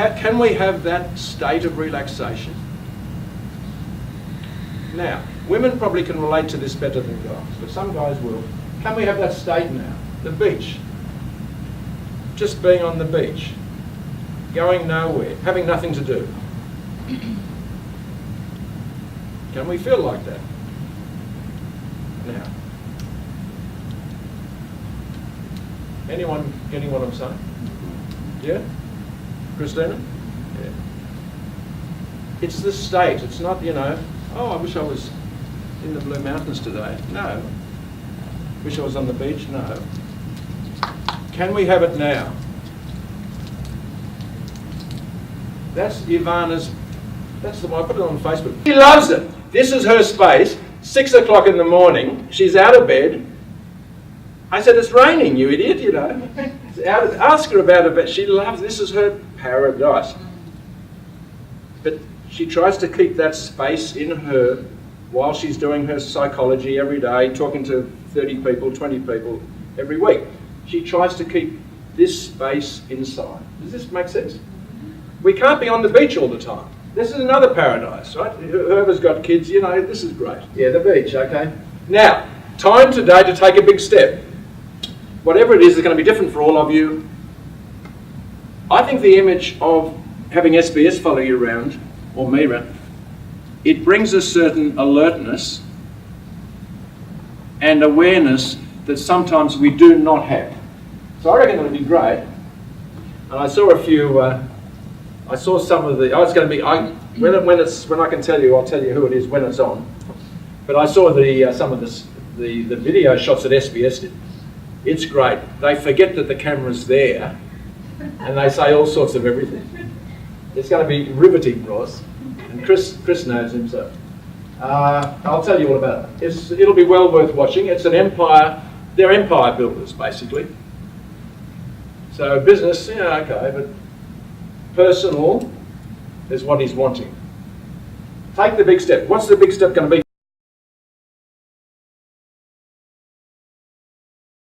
can we have that state of relaxation? Now, women probably can relate to this better than guys, but some guys will. Can we have that state now? The beach. Just being on the beach. Going nowhere. Having nothing to do. Can we feel like that? Now. Anyone getting what I'm saying? Yeah? Christina? Yeah. It's the state. It's not, oh, I wish I was in the Blue Mountains today. No. Wish I was on the beach? No. Can we have it now? That's Ivana's, that's the one, I put it on Facebook. She loves it. This is her space. 6 o'clock in the morning, she's out of bed. I said, it's raining, you idiot, Ask her about it, but she loves, this is her paradise. But she tries to keep that space in her while she's doing her psychology every day, talking to 30 people, 20 people every week. She tries to keep this space inside. Does this make sense? We can't be on the beach all the time. This is another paradise, right? Whoever's got kids, this is great. Yeah, the beach, okay? Now, time today to take a big step. Whatever it is going to be different for all of you. I think the image of having SBS follow you around, or me around, it brings a certain alertness and awareness that sometimes we do not have. So I reckon it'll be great. And I saw a few, I saw some of the, it's going to be, when I can tell you, I'll tell you who it is when it's on. But I saw some of the video shots that SBS did. It's great. They forget that the camera's there and they say all sorts of everything. It's going to be riveting, Ross. And Chris knows him, so. I'll tell you all about it. It'll be well worth watching. It's an empire. They're empire builders, basically. So business, okay, but personal is what he's wanting. Take the big step. What's the big step going to be?